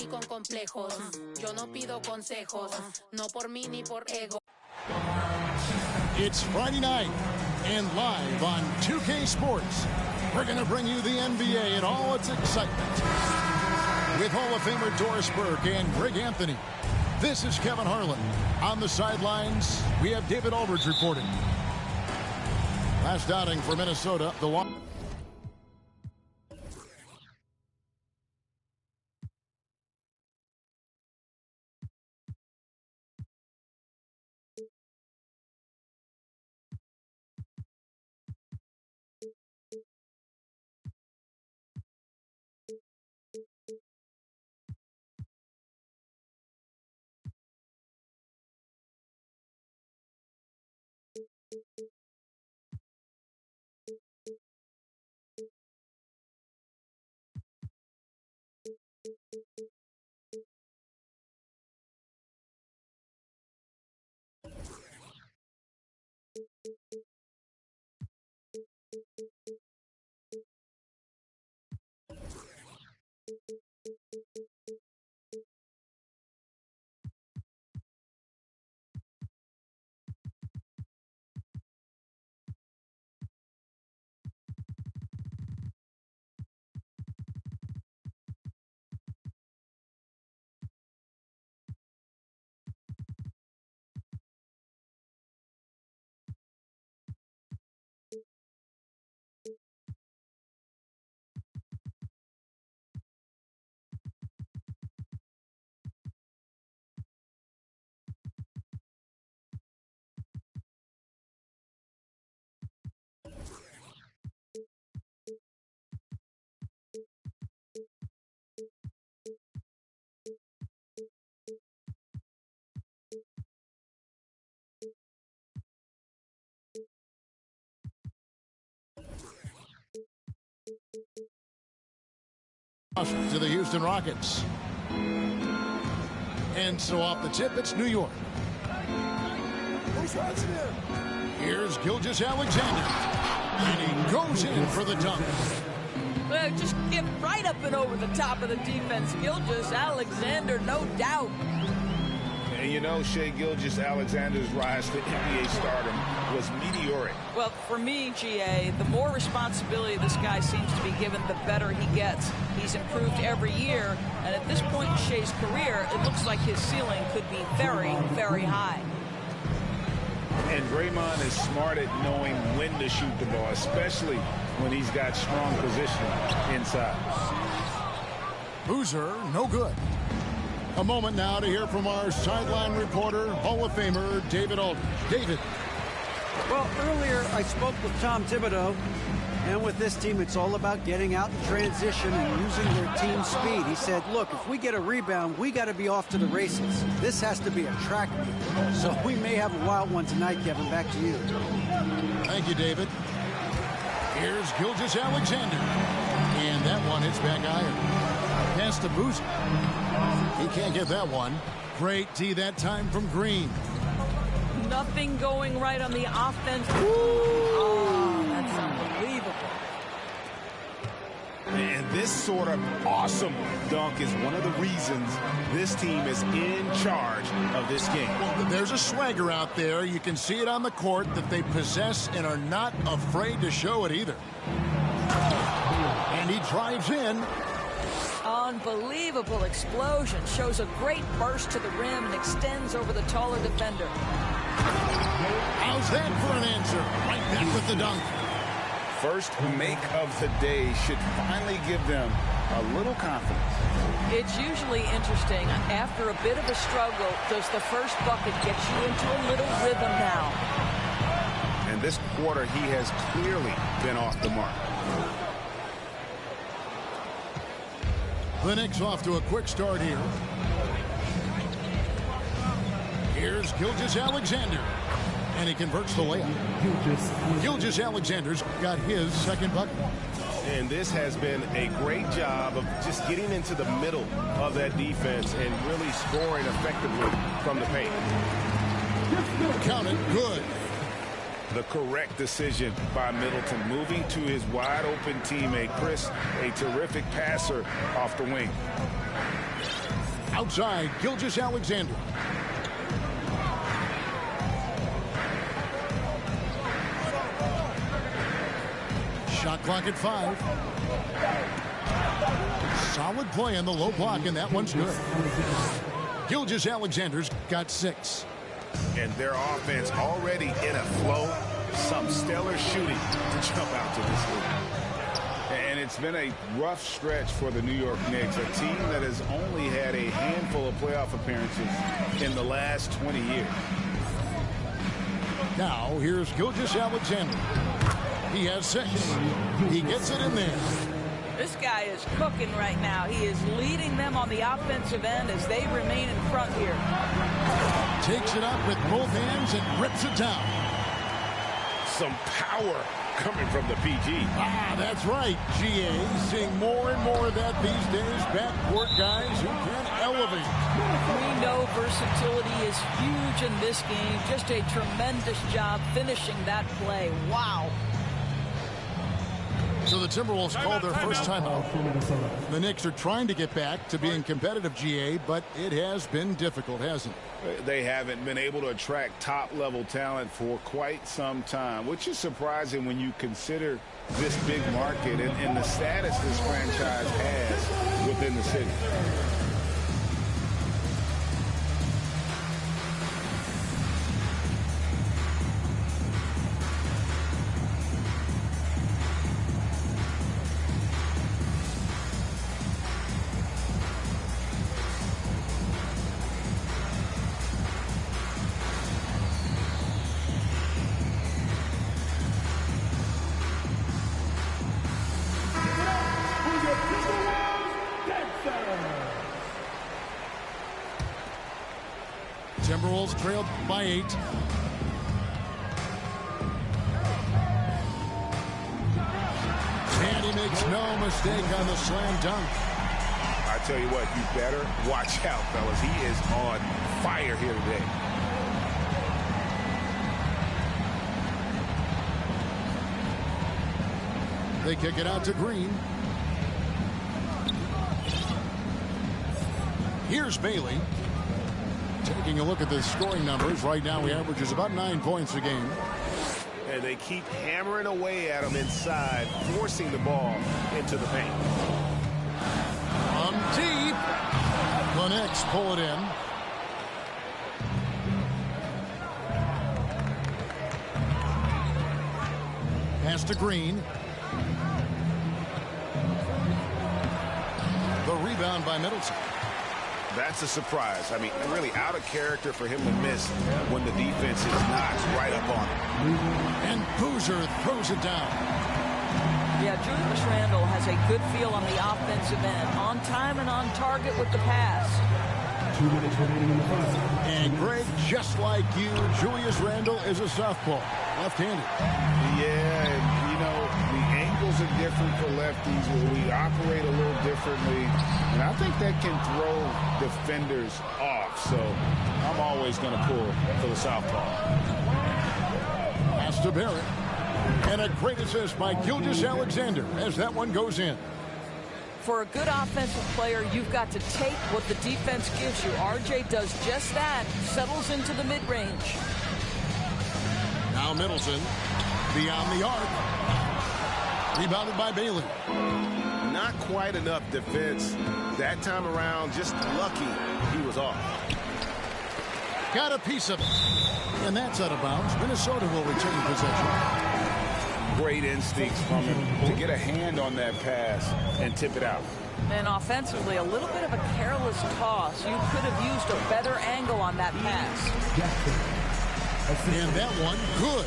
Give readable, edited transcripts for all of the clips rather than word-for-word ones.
con complejos. Yo no pido consejos, no por mí ni por ego. It's Friday night, and live on 2K Sports, we're going to bring you the NBA and all its excitement. With Hall of Famer Doris Burke and Greg Anthony, this is Kevin Harlan. On the sidelines, we have David Aldridge reporting. Last outing for Minnesota, the one. To the Houston Rockets. And so off the tip, it's New York. Here's Gilgeous-Alexander. And he goes in for the dunk. Well, just get right up and over the top of the defense. Gilgeous-Alexander, no doubt. And you know, Shai Gilgeous-Alexander's rise to NBA stardom was meteoric. Well, for me, GA, the more responsibility this guy seems to be given, the better he gets. He's improved every year, and at this point in Shai's career, it looks like his ceiling could be very, very high. And Draymond is smart at knowing when to shoot the ball, especially when he's got strong position inside. Boozer, no good. A moment now to hear from our sideline reporter, Hall of Famer David Aldridge. David. Well, earlier I spoke with Tom Thibodeau, and with this team, it's all about getting out in transition and using their team speed. He said, look, if we get a rebound, we got to be off to the races. This has to be a track meet. So we may have a wild one tonight, Kevin. Back to you. Thank you, David. Here's Gilgeous-Alexander. And that one hits back iron. Pass to Boozer. He can't get that one. Great D that time from Green. Nothing going right on the offense. Oh, that's unbelievable. And this sort of awesome dunk is one of the reasons this team is in charge of this game. Well, there's a swagger out there. You can see it on the court that they possess and are not afraid to show it either. And he drives in. Unbelievable explosion. Shows a great burst to the rim and extends over the taller defender. How's that for an answer? Right back with the dunk. First make of the day should finally give them a little confidence. It's usually interesting. After a bit of a struggle, does the first bucket get you into a little rhythm now? And this quarter, he has clearly been off the mark. The Knicks off to a quick start here. Here's Gilgeous-Alexander. And he converts the layup. Gilgeous-Alexander's got his second bucket. And this has been a great job of just getting into the middle of that defense and really scoring effectively from the paint. Count it, good. The correct decision by Middleton, moving to his wide-open teammate, Chris, a terrific passer off the wing. Outside, Gilgeous-Alexander. Shot clock at 5. Solid play on the low block, and that one's good. Gilgeous-Alexander's got 6. And their offense already in a flow. Some stellar shooting to jump out to this league. And it's been a rough stretch for the New York Knicks, a team that has only had a handful of playoff appearances in the last 20 years. Now, here's Gilgeous-Alexander. He has 6. He gets it in there. This guy is cooking right now. He is leading them on the offensive end as they remain in front here. Takes it up with both hands and rips it down. Some power coming from the PG. That's right, GA. Seeing more and more of that these days. Backcourt guys who can elevate. We know versatility is huge in this game. Just a tremendous job finishing that play. Wow. So the Timberwolves called their first timeout. The Knicks are trying to get back to being competitive, GA, but it has been difficult, hasn't it? They haven't been able to attract top-level talent for quite some time, which is surprising when you consider this big market and the status this franchise has within the city. Timberwolves trailed by 8. And he makes no mistake on the slam dunk. I tell you what, you better watch out, fellas. He is on fire here today. They kick it out to Green. Here's Bailey. Taking a look at the scoring numbers. Right now he averages about 9 points a game. And they keep hammering away at him inside, forcing the ball into the paint. From deep. The Knicks pull it in. Pass to Green. The rebound by Middleton. That's a surprise. I mean, really out of character for him to miss when the defense is not right up on him. And Boozer throws it down. Yeah, Julius Randle has a good feel on the offensive end. On time and on target with the pass. 2 minutes remaining in the first. And Greg, just like you, Julius Randle is a southpaw, left-handed. Yeah, and, you know, the angles are different for lefties. We operate a little differently. And I think that can throw defenders off. So I'm always going to pull for the southpaw. Pass to Barrett. And a great assist by Gilgeous-Alexander as that one goes in. For a good offensive player, you've got to take what the defense gives you. RJ does just that, settles into the mid-range. Now Middleton beyond the arc. Rebounded by Bailey. Not quite enough defense that time around. Just lucky he was off. Got a piece of it. And that's out of bounds. Minnesota will retain possession. Great instincts from him to get a hand on that pass and tip it out. And offensively, a little bit of a careless toss. You could have used a better angle on that pass. And that one, good.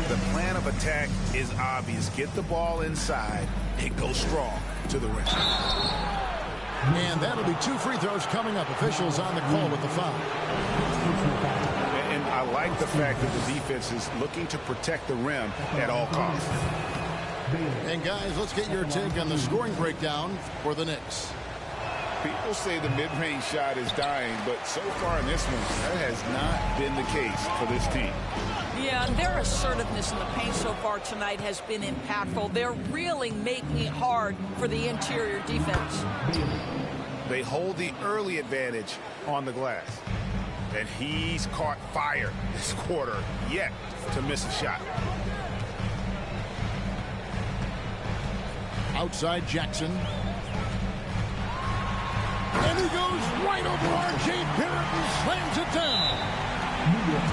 The plan of attack is obvious. Get the ball inside and go strong to the rim. And that'll be 2 free throws coming up. Officials on the call with the foul. And I like the fact that the defense is looking to protect the rim at all costs. And guys, let's get your take on the scoring breakdown for the Knicks. People say the mid-range shot is dying, but so far in this one, that has not been the case for this team. Yeah, and their assertiveness in the paint so far tonight has been impactful. They're really making it hard for the interior defense. They hold the early advantage on the glass. And he's caught fire this quarter, yet to miss a shot. Outside Jackson. And he goes right over R.J. Barrett and slams it down.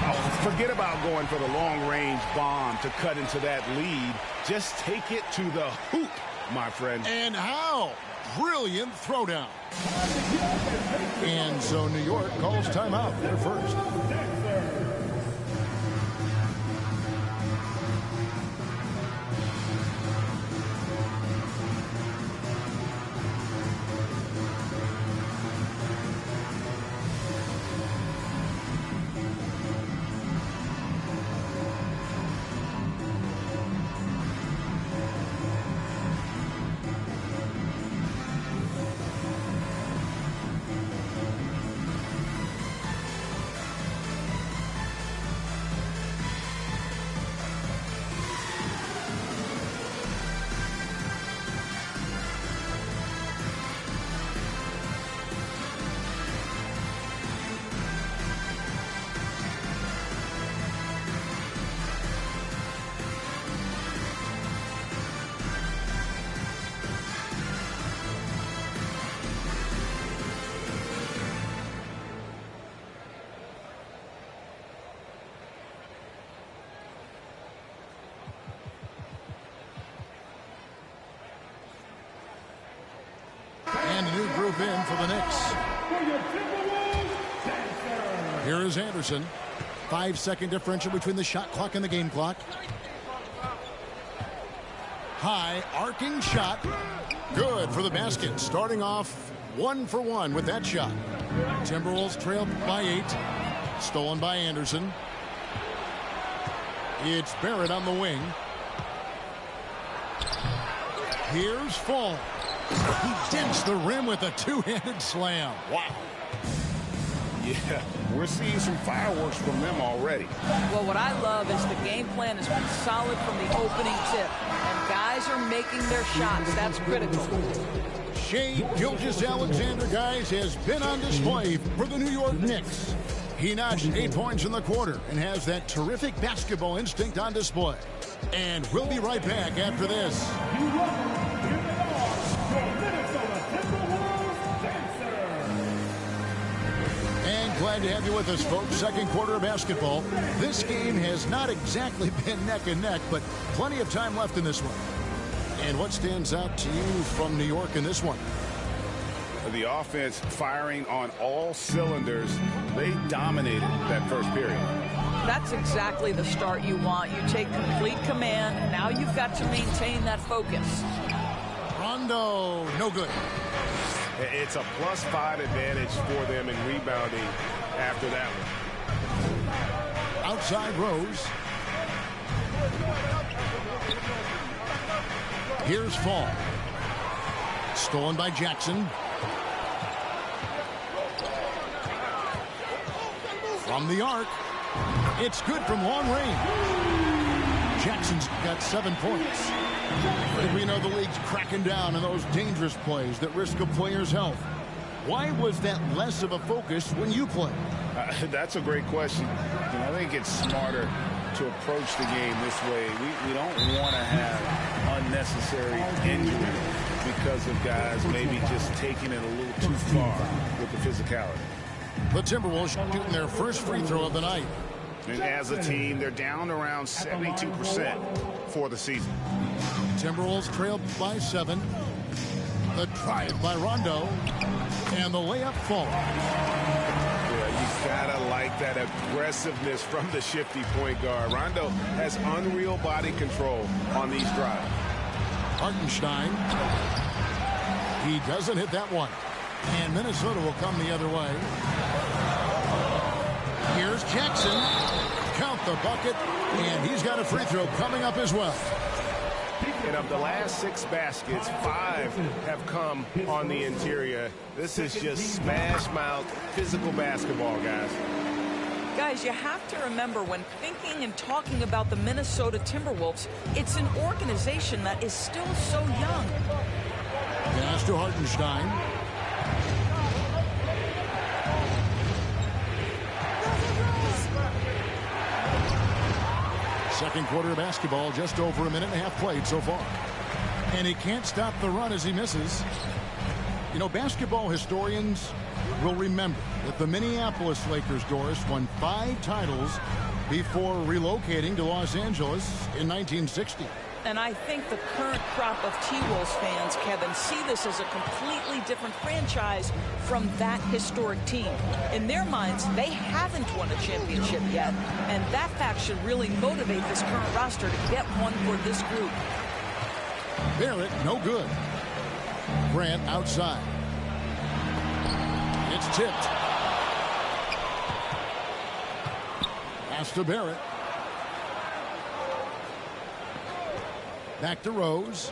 Oh, forget about going for the long-range bomb to cut into that lead. Just take it to the hoop, my friend. And how? Brilliant throwdown. And so New York calls timeout. Their first. And a new group in for the Knicks. Here is Anderson. 5-second differential between the shot clock and the game clock. High arcing shot. Good for the basket. Starting off 1 for 1 with that shot. Timberwolves trail by 8. Stolen by Anderson. It's Barrett on the wing. Here's Fall. He dents the rim with a two-handed slam. Wow. Yeah, we're seeing some fireworks from them already. Well, what I love is the game plan has been solid from the opening tip. And guys are making their shots. That's critical. Shai Gilgeous-Alexander, guys, has been on display for the New York Knicks. He notched 8 points in the quarter and has that terrific basketball instinct on display. And we'll be right back after this. And glad to have you with us, folks. Second quarter of basketball. This game has not exactly been neck and neck, but plenty of time left in this one. And what stands out to you from New York in this one? The offense firing on all cylinders. They dominated that first period. That's exactly the start you want. You take complete command. Now you've got to maintain that focus. Rondo, no good. It's a +5 advantage for them in rebounding after that one. Outside Rose. Here's Fall. Stolen by Jackson. From the arc. It's good from long range. Jackson's got 7 points. And we know the league's cracking down on those dangerous plays that risk a player's health. Why was that less of a focus when you play? That's a great question. I think it's smarter to approach the game this way. We don't want to have unnecessary injury because of guys maybe just taking it a little too far with the physicality. The Timberwolves shooting their first free throw of the night. And as a team, they're down around 72% for the season. Timberwolves trail by 7. The drive by Rondo. And the layup Fall. Yeah, you gotta like that aggressiveness from the shifty point guard. Rondo has unreal body control on these drives. Hartenstein. He doesn't hit that one. And Minnesota will come the other way. Here's Jackson. Count the bucket. And he's got a free throw coming up as well. And of the last 6 baskets, 5 have come on the interior. This is just smash mouth physical basketball, guys. Guys, you have to remember when thinking and talking about the Minnesota Timberwolves, it's an organization that is still so young. Pass to Hartenstein. Second quarter of basketball, just over a minute and a half played so far. And he can't stop the run as he misses. You know, basketball historians will remember that the Minneapolis Lakers, Doris, won 5 titles before relocating to Los Angeles in 1960. And I think the current crop of T-Wolves fans, Kevin, see this as a completely different franchise from that historic team. In their minds, they haven't won a championship yet, and that fact should really motivate this current roster to get one for this group. Barrett, no good. Grant outside. It's tipped. Pass to Barrett. Back to Rose.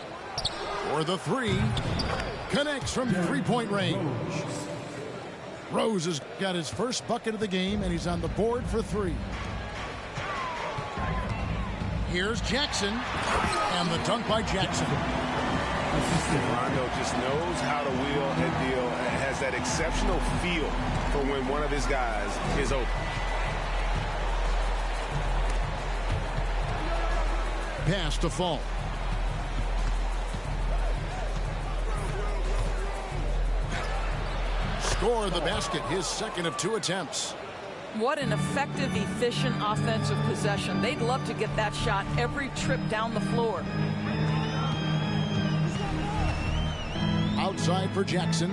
For the 3. Connects from three-point range. Rose has got his first bucket of the game, and he's on the board for 3. Here's Jackson. And the dunk by Jackson. Rondo just knows how to wheel and deal and has that exceptional feel for when one of his guys is open. Pass to Fall. Score the basket, his second of 2 attempts. What an effective, efficient offensive possession. They'd love to get that shot every trip down the floor. Outside for Jackson.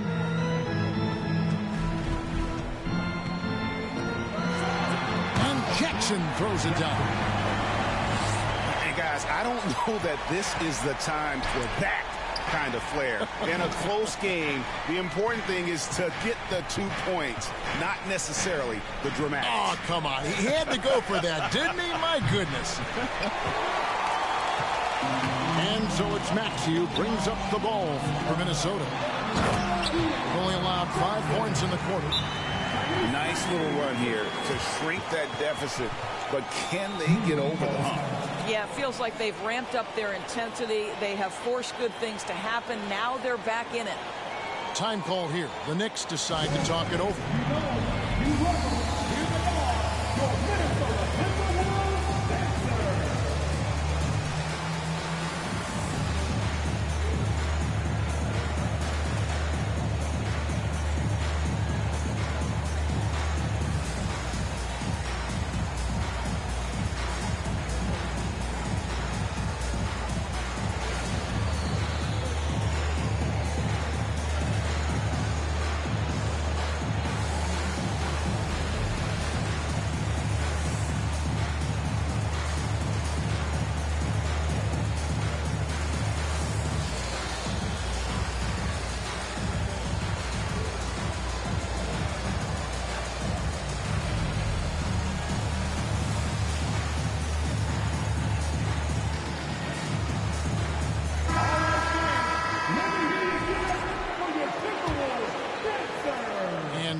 And Jackson throws it down. And guys, I don't know that this is the time for that kind of flair. In a close game, the important thing is to get the 2 points, not necessarily the dramatics. Oh, come on. He had to go for that, didn't he? My goodness. And so it's Maxey who brings up the ball for Minnesota. Only allowed 5 points in the quarter. Nice little run here to shrink that deficit, but can they get over the hump? Yeah, it feels like they've ramped up their intensity. They have forced good things to happen. Now they're back in it. Time call here. The Knicks decide to talk it over.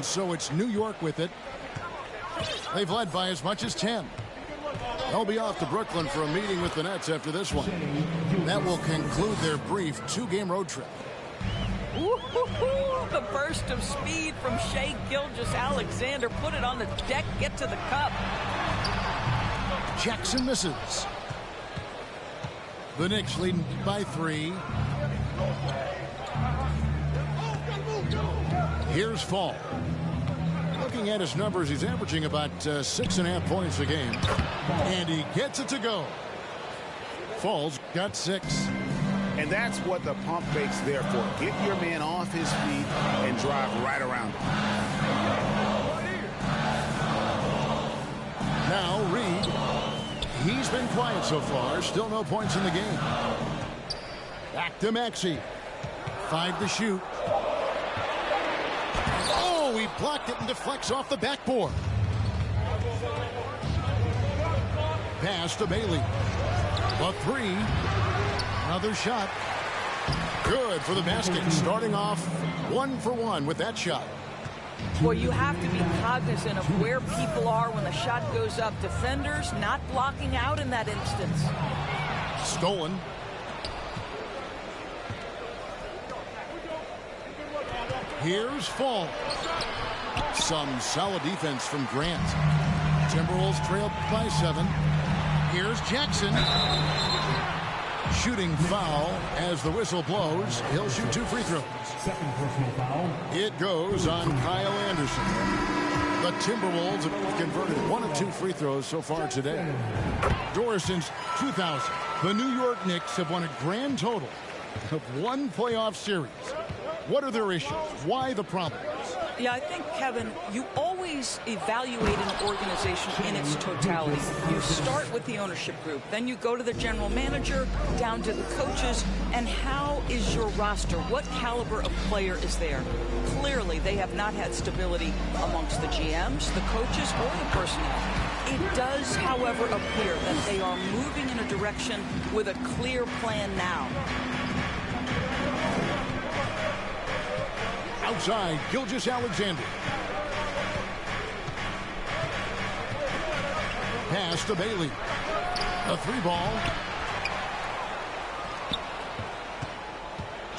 So it's New York with it. They've led by as much as 10. They'll be off to Brooklyn for a meeting with the Nets after this one. That will conclude their brief 2-game road trip. Woo-hoo-hoo! The burst of speed from Shai Gilgeous-Alexander. Put it on the deck, get to the cup. Jackson misses. The Knicks leading by 3. Here's Fall. Looking at his numbers, he's averaging about 6.5 points a game. And he gets it to go. Fall's got 6. And that's what the pump fake's there for. Get your man off his feet and drive right around him. Now Reed. He's been quiet so far. Still no points in the game. Back to Maxey. 5 to shoot. Oh, he blocked it and deflects off the backboard. Pass to Bailey. A 3. Another shot. Good for the basket. Starting off 1 for 1 with that shot. Well, you have to be cognizant of where people are when the shot goes up. Defenders not blocking out in that instance. Stolen. Here's Fall. Some solid defense from Grant. Timberwolves trailed by 7. Here's Jackson. Shooting foul as the whistle blows. He'll shoot 2 free throws. Second personal foul. It goes on Kyle Anderson. The Timberwolves have converted 1 of 2 free throws so far today. Doris, since 2000, the New York Knicks have won a grand total of 1 playoff series. What are their issues? Why the problems? Yeah, I think, Kevin, you always evaluate an organization in its totality. You start with the ownership group, then you go to the general manager, down to the coaches, and how is your roster? What caliber of player is there? Clearly, they have not had stability amongst the GMs, the coaches, or the personnel. It does, however, appear that they are moving in a direction with a clear plan now. Outside, Gilgeous-Alexander. Pass to Bailey. A 3-ball.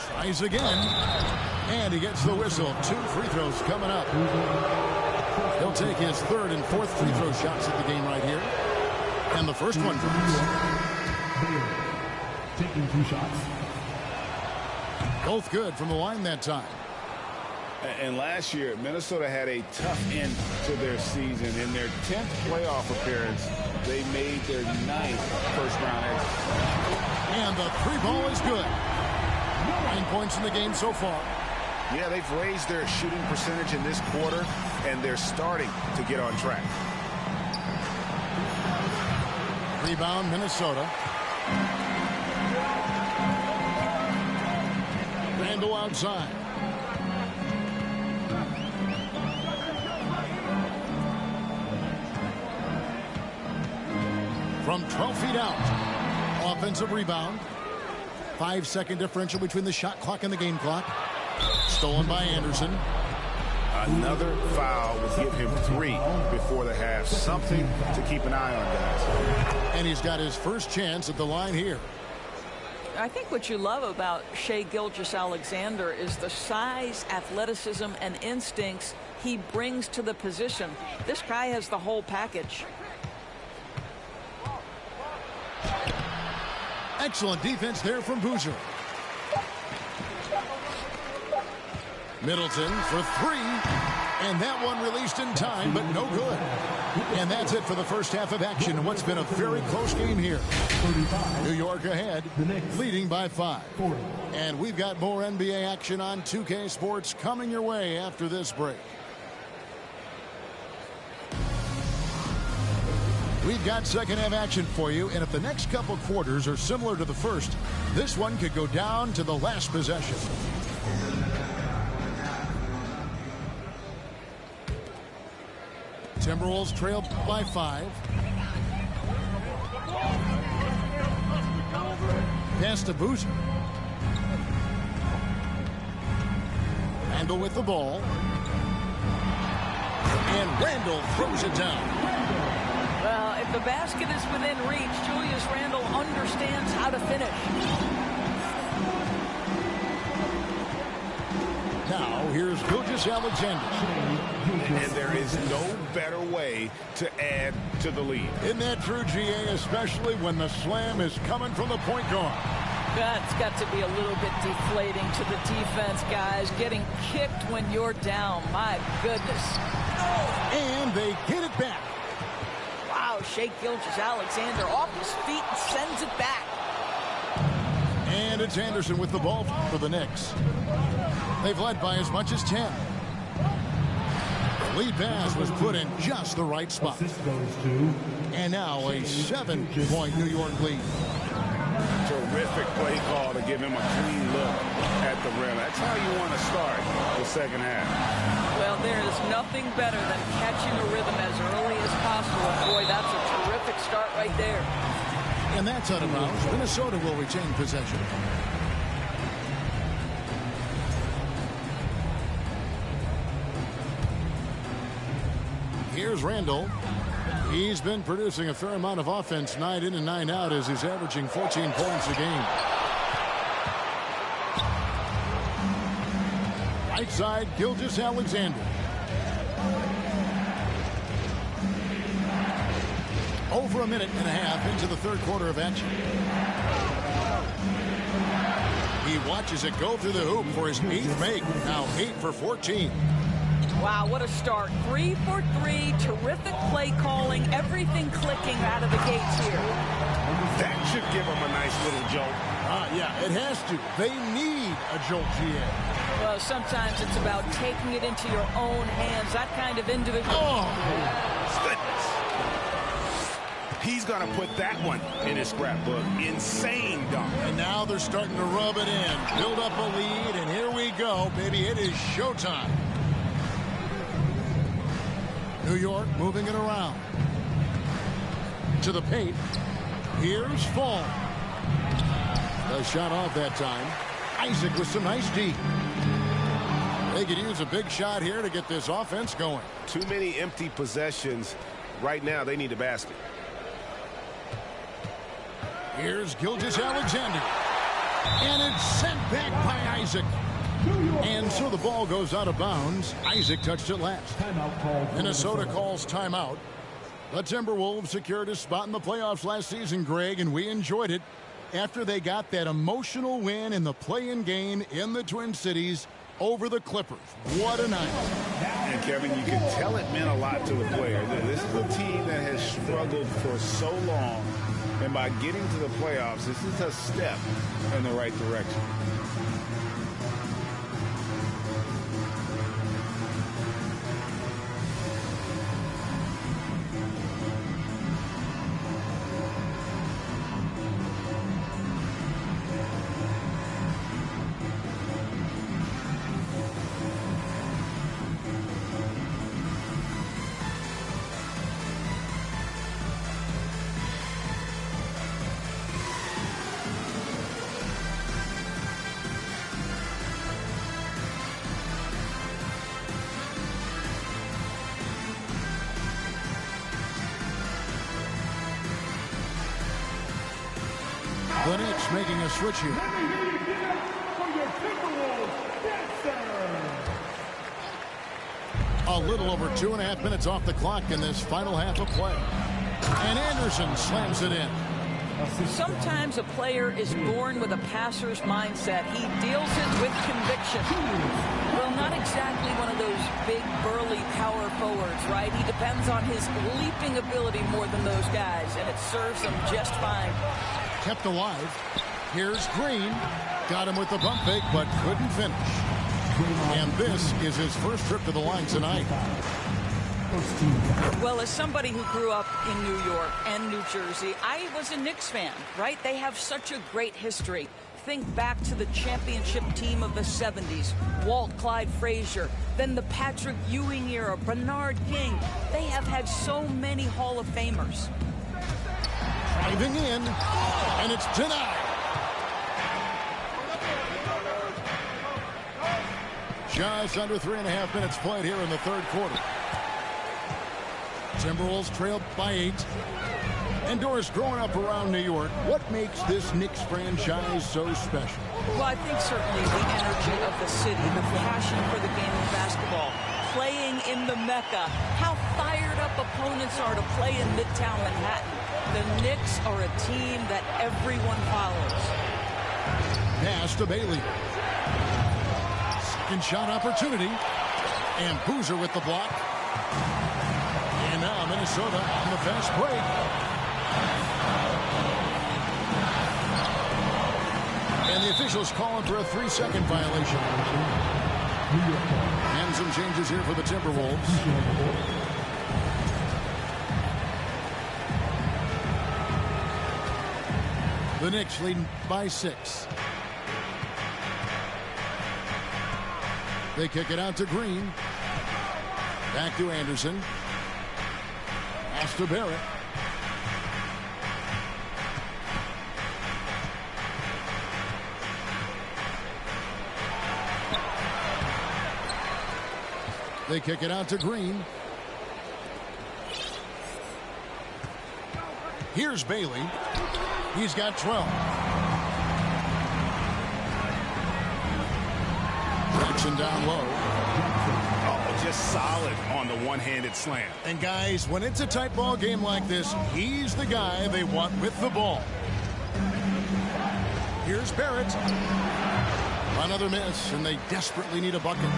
Tries again. And he gets the whistle. 2 free throws coming up. He'll take his 3rd and 4th free throw shots at the game right here. And the first one goes. Bailey taking 2 shots. Both good from the line that time. And last year, Minnesota had a tough end to their season. In their 10th playoff appearance, they made their 9th first-round exit. And the 3-ball is good. 9 points in the game so far. Yeah, they've raised their shooting percentage in this quarter, and they're starting to get on track. Rebound, Minnesota. Randle outside. From 12 feet out. Offensive rebound. 5-second differential between the shot clock and the game clock. Stolen by Anderson. Another foul will give him 3 before the half. Something to keep an eye on, guys. And he's got his first chance at the line here. I think what you love about Shai Gilgeous-Alexander is the size, athleticism, and instincts he brings to the position. This guy has the whole package. Excellent defense there from Boozer. Middleton for 3. And that one released in time, but no good. And that's it for the first half of action in what's been a very close game here. New York ahead, leading by 5. And we've got more NBA action on 2K Sports coming your way after this break. We've got second half action for you, and if the next couple quarters are similar to the first, this one could go down to the last possession. Timberwolves trailed by 5. Pass to Boozer. Randle with the ball. And Randle throws it down. Well, if the basket is within reach, Julius Randle understands how to finish. Now, here's Gilgeous-Alexander. And there is no better way to add to the lead. Isn't that true, GA, especially when the slam is coming from the point guard? That's got to be a little bit deflating to the defense, guys. Getting kicked when you're down. My goodness. And they get it back. Wow, Shai Gilgeous-Alexander off his feet and sends it back. And it's Anderson with the ball for the Knicks. They've led by as much as 10. The lead pass was put in just the right spot. And now a 7-point New York lead. Terrific play call to give him a clean look at the rim. That's how you want to start the second half. Well, there is nothing better than catching a rhythm as early as possible. Boy, that's a terrific start right there. And that's out of bounds. Minnesota will retain possession. Here's Randle. He's been producing a fair amount of offense night in and night out as he's averaging 14 points a game. Right side, Gilgeous-Alexander. 0 over a minute and a half into the third quarter of action. He watches it go through the hoop for his 8th make. Now 8 for 14. Wow, what a start. 3 for 3. Terrific play calling. Everything clicking out of the gates here. That should give them a nice little jolt. Yeah, it has to. They need a jolt, GA. Well, sometimes it's about taking it into your own hands. That kind of individual. Oh, Goodness. He's going to put that one in his scrapbook. Insane dunk. and now they're starting to rub it in. Build up a lead, and here we go, baby. It is showtime. New York moving it around. To the paint. Here's Fall. The shot off that time. Isaac with some nice D. They could use a big shot here to get this offense going. Too many empty possessions. Right now, they need a basket. Here's Gilgeous-Alexander. And it's sent back by Isaac. And so the ball goes out of bounds. Isaac touched it last. Timeout called. Minnesota calls timeout. The Timberwolves secured a spot in the playoffs last season, Greg, and we enjoyed it after they got that emotional win in the play-in game in the Twin Cities over the Clippers. What a night. And Kevin, you can tell it meant a lot to the player. This is a team that has struggled for so long, and by getting to the playoffs, this is a step in the right direction. The Knicks making a switch here. A little over 2.5 minutes off the clock in this final half of play. And Anderson slams it in. Sometimes a player is born with a passer's mindset. He deals it with conviction. Well, not exactly one of those big, burly power forwards, right? He depends on his leaping ability more than those guys, and it serves him just fine. Kept alive. Here's Green. Got him with the bump fake, but couldn't finish. And this is his first trip to the line tonight. Well, as somebody who grew up in New York and New Jersey, I was a Knicks fan, right? They have such a great history. Think back to the championship team of the 70s, Walt Clyde Frazier, then the Patrick Ewing era, Bernard King. They have had so many Hall of Famers. Driving in, and it's denied. Just under 3.5 minutes played here in the third quarter. Timberwolves trailed by 8. And Doris, growing up around New York, what makes this Knicks franchise so special? Well, I think certainly the energy of the city, the passion for the game of basketball, playing in the Mecca, how fired up opponents are to play in Midtown Manhattan. The Knicks are a team that everyone follows. Pass to Bailey. Second shot opportunity. And Boozer with the block. And now Minnesota on the fast break. And the officials calling for a 3-second violation. And some changes here for the Timberwolves. The Knicks leading by 6. They kick it out to Green. Back to Anderson. Pass to Barrett. They kick it out to Green. Here's Bailey. He's got 12. Jackson down low. just solid on the one-handed slam. And guys, when it's a tight ball game like this, he's the guy they want with the ball. Here's Barrett. Another miss, and they desperately need a bucket.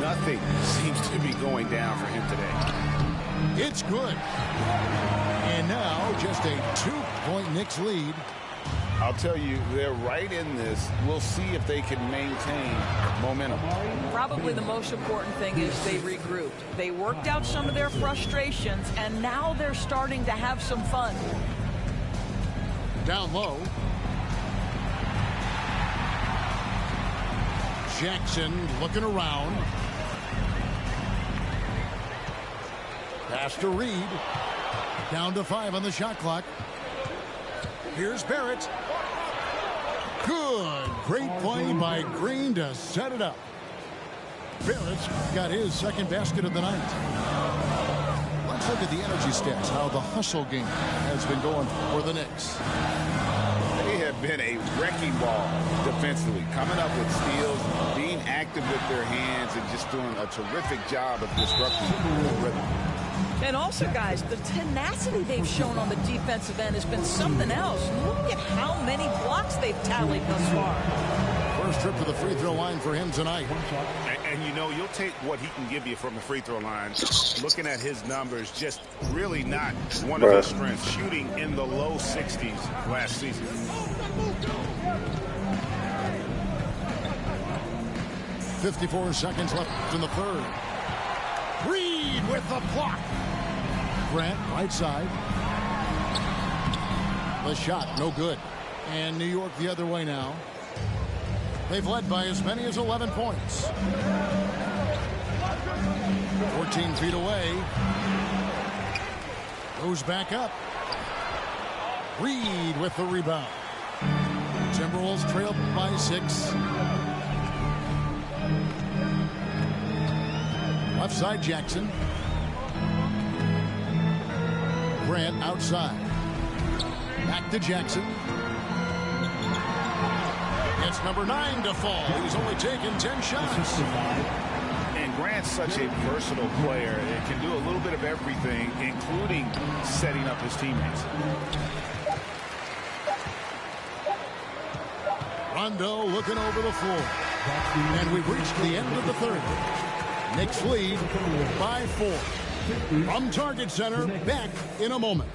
Nothing seems to be going down for him today. It's good. And now just a 2-point Knicks lead. I'll tell you, they're right in this. We'll see if they can maintain momentum. Probably the most important thing is they regrouped. They worked out some of their frustrations, and now they're starting to have some fun. Down low. Jackson looking around. Pass to Reed. Down to 5 on the shot clock. Here's Barrett. Good. Great play by Green to set it up. Barrett's got his second basket of the night. Let's look at the energy stats, how the hustle game has been going for the Knicks. They have been a wrecking ball defensively, coming up with steals, being active with their hands, and just doing a terrific job of disrupting the rhythm. And also, guys, the tenacity they've shown on the defensive end has been something else. Look at how many blocks they've tallied thus far. First trip to the free throw line for him tonight. And you know, you'll take what he can give you from the free throw line. Looking at his numbers, just really not one of his strengths. Shooting in the low 60s last season. .54 seconds left in the third. Reed with the block. Grant, right side. The shot, no good. And New York the other way now. They've led by as many as 11 points. 14 feet away. Goes back up. Reed with the rebound. Timberwolves trail by 6. Left side, Jackson. Grant outside. Back to Jackson. It's number 9 to fall. He's only taken 10 shots. And Grant's such a versatile player. It can do a little bit of everything, including setting up his teammates. Rondo looking over the floor. And we've reached the end of the third. Knicks lead by 4. From Target Center, back in a moment.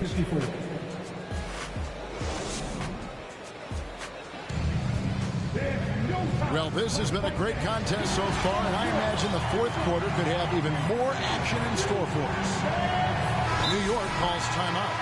Well, this has been a great contest so far, and I imagine the fourth quarter could have even more action in store for us. New York calls timeout.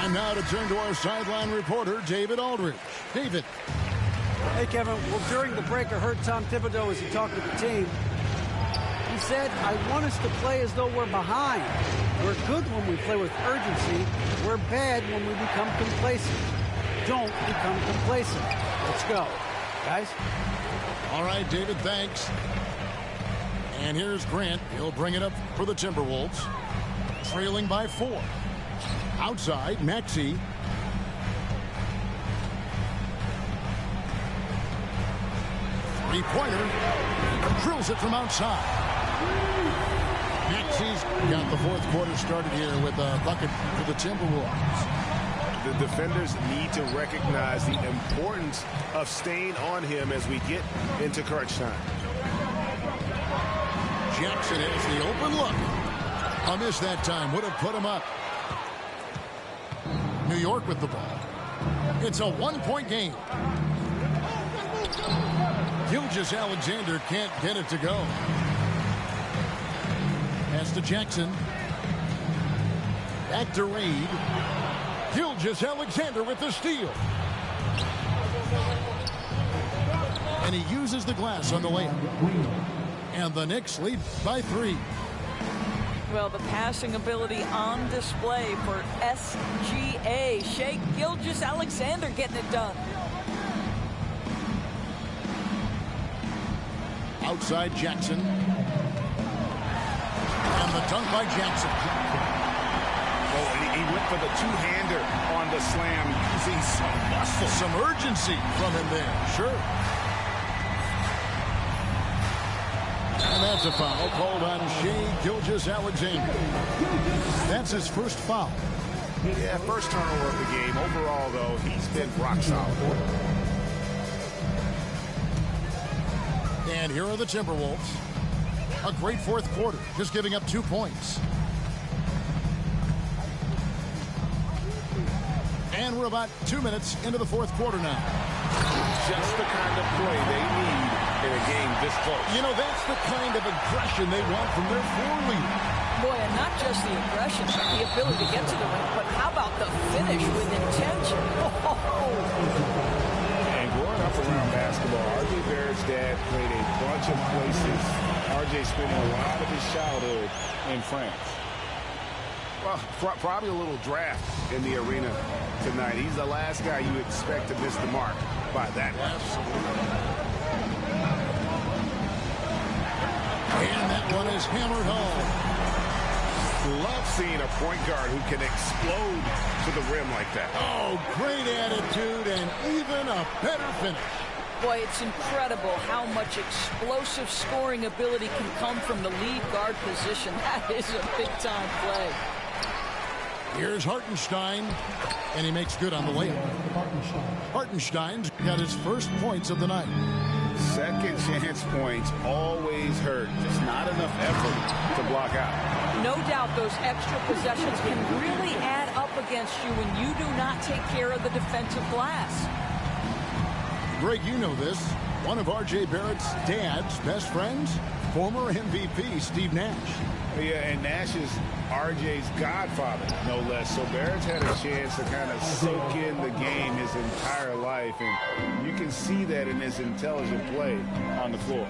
Time now to turn to our sideline reporter, David Aldridge. David. Hey, Kevin. Well, during the break, I heard Tom Thibodeau as he talked to the team. He said, I want us to play as though we're behind. We're good when we play with urgency. We're bad when we become complacent. Don't become complacent. Let's go. Guys? All right, David, thanks. And here's Grant. He'll bring it up for the Timberwolves. Trailing by 4. Outside, Maxey. Three-pointer. Drills it from outside. Maxey's got the fourth quarter started here with a bucket for the Timberwolves. The defenders need to recognize the importance of staying on him as we get into crunch time. Jackson has the open look. A miss that time would have put him up. New York with the ball. It's a one-point game. Gilgeous-Alexander can't get it to go. Pass to Jackson. Back to Reed. Gilgeous-Alexander with the steal. And he uses the glass on the layup. And the Knicks lead by 3. Well, the passing ability on display for SGA. Shai Gilgeous-Alexander getting it done. Outside Jackson. And the dunk by Jackson. Oh, and he went for the two-hander on the slam, using some muscle. Some urgency from him there. Sure. And that's a foul called on Shai Gilgeous-Alexander. That's his first foul. Yeah, first turnover of the game. Overall, though, he's been rock solid. And here are the Timberwolves. A great fourth quarter, just giving up 2 points. And we're about 2 minutes into the fourth quarter now. Just the kind of play they need in a game this close. You know, that's the kind of aggression they want from their floor leader. Boy, and not just the aggression, the ability to get to the rim, but how about the finish with intention? And growing up around basketball, R.J. Barrett's dad played a bunch of places. R.J. spending a lot of his childhood in France. Well, probably a little draft in the arena tonight. He's the last guy you expect to miss the mark by that much. Absolutely. And that one is hammered home. Love seeing a point guard who can explode to the rim like that. Oh, great attitude and even a better finish. Boy, it's incredible how much explosive scoring ability can come from the lead guard position. That is a big-time play. Here's Hartenstein, and he makes good on the layup. Hartenstein's got his first points of the night. Second chance points always hurt. Just not enough effort to block out. No doubt those extra possessions can really add up against you when you do not take care of the defensive glass. Greg, you know this. One of R.J. Barrett's dad's best friends, former MVP Steve Nash. Yeah, and Nash is R.J.'s godfather, no less. So Barrett's had a chance to kind of soak in the game his entire life, and you can see that in his intelligent play on the floor.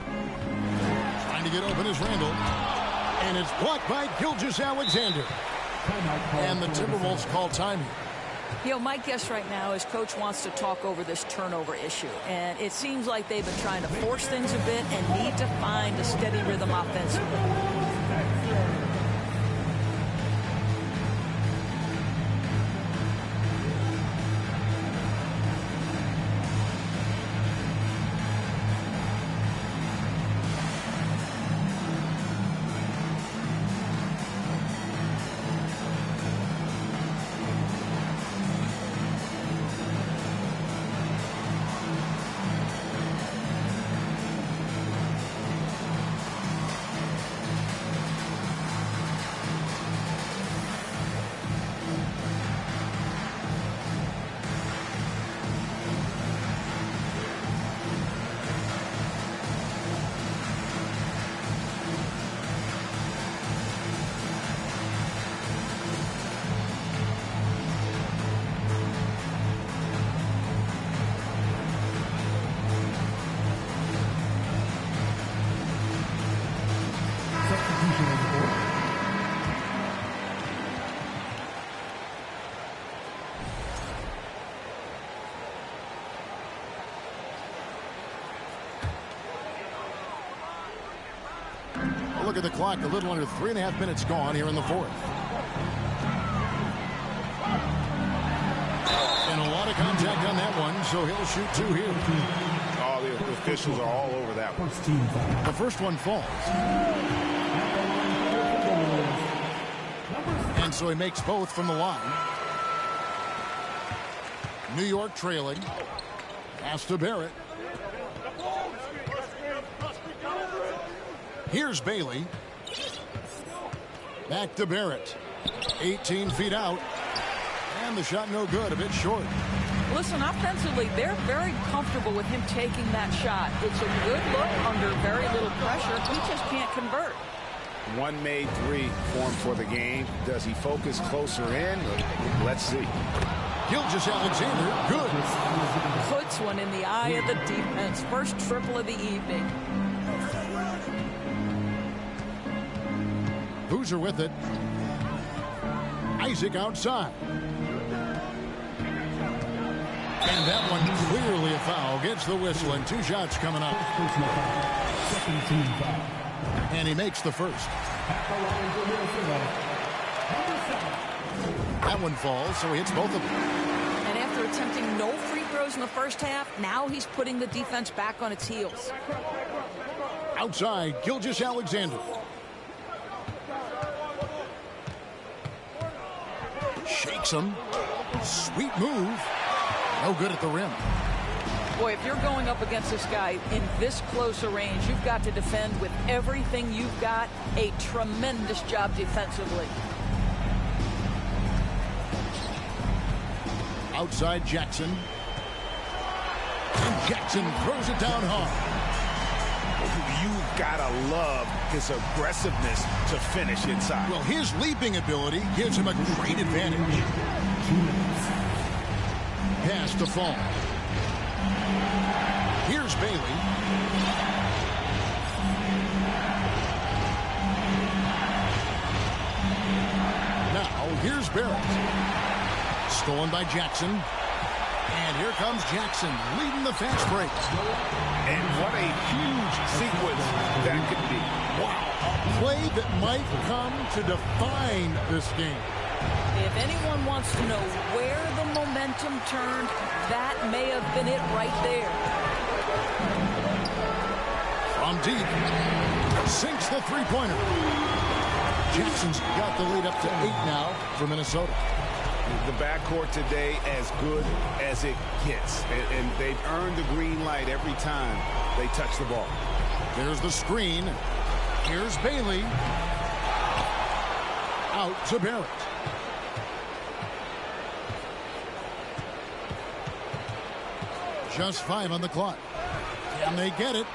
Trying to get open is Randall, and it's blocked by Gilgeous-Alexander. And the Timberwolves call time here. You know, my guess right now is Coach wants to talk over this turnover issue. And it seems like they've been trying to force things a bit and need to find a steady rhythm offensively. Look at the clock, a little under 3.5 minutes gone here in the fourth. And a lot of contact on that one, so he'll shoot 2 here. Oh, the officials are all over that one. The first one falls. And so he makes both from the line. New York trailing. Pass to Barrett. Here's Bailey. Back to Barrett. 18 feet out. And the shot no good, a bit short. Listen, offensively, they're very comfortable with him taking that shot. It's a good look under very little pressure. He just can't convert. One made three formed for the game. Does he focus closer in? Let's see. Gilgeous-Alexander, good. Puts one in the eye of the defense. First triple of the evening. Boozer with it. Isaac outside. And that one clearly a foul. Gets the whistle and 2 shots coming up. And he makes the first. That one falls, so he hits both of them. And after attempting no free throws in the first half, now he's putting the defense back on its heels. Outside, Gilgeous-Alexander. Shakes him. Sweet move. No good at the rim. Boy, if you're going up against this guy in this close a range, you've got to defend with everything you've got. A tremendous job defensively. Outside Jackson. And Jackson throws it down hard. You've got to love his aggressiveness to finish inside. Well, his leaping ability gives him a great advantage. Pass to Fall. Here's Bailey. Now, here's Barrett. Stolen by Jackson. And here comes Jackson leading the fast break. And what a huge sequence that could be. Wow. A play that might come to define this game. If anyone wants to know where the momentum turned, that may have been it right there. From deep. Sinks the three-pointer. Jackson's got the lead up to 8 now for Minnesota. The backcourt today as good as it gets. And they've earned the green light every time they touch the ball. There's the screen. Here's Bailey. Out to Barrett. Just 5 on the clock. Can they get it?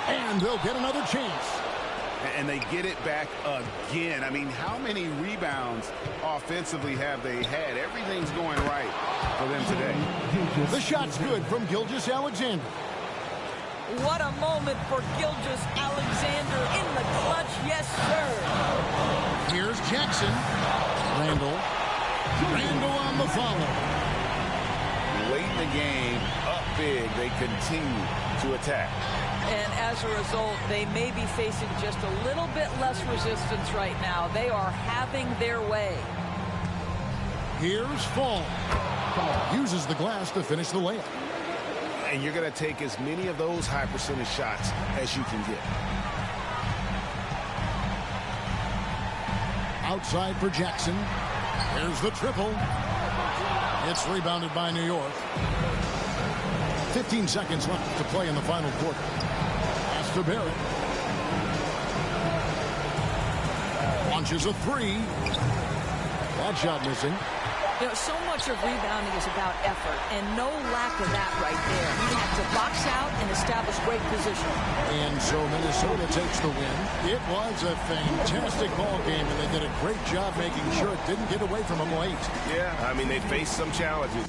And they'll get another chance. And they get it back again. I mean, how many rebounds offensively have they had? Everything's going right for them today. The shot's good from Gilgeous-Alexander. What a moment for Gilgeous-Alexander in the clutch. Yes, sir. Here's Jackson. Randall. Randall on the follow. Late in the game, up big, they continue to attack. And as a result, they may be facing just a little bit less resistance right now. They are having their way. Here's Fall. Uses the glass to finish the layup. And you're going to take as many of those high percentage shots as you can get. Outside for Jackson. Here's the triple. It's rebounded by New York. 15 seconds left to play in the final quarter. Pass to Barrett. Launches a 3. That shot missing. You know, so much of rebounding is about effort, and no lack of that right there. You have to box out and establish great position. And so Minnesota takes the win. It was a fantastic ball game, and they did a great job making sure it didn't get away from them late. Yeah, I mean, they faced some challenges.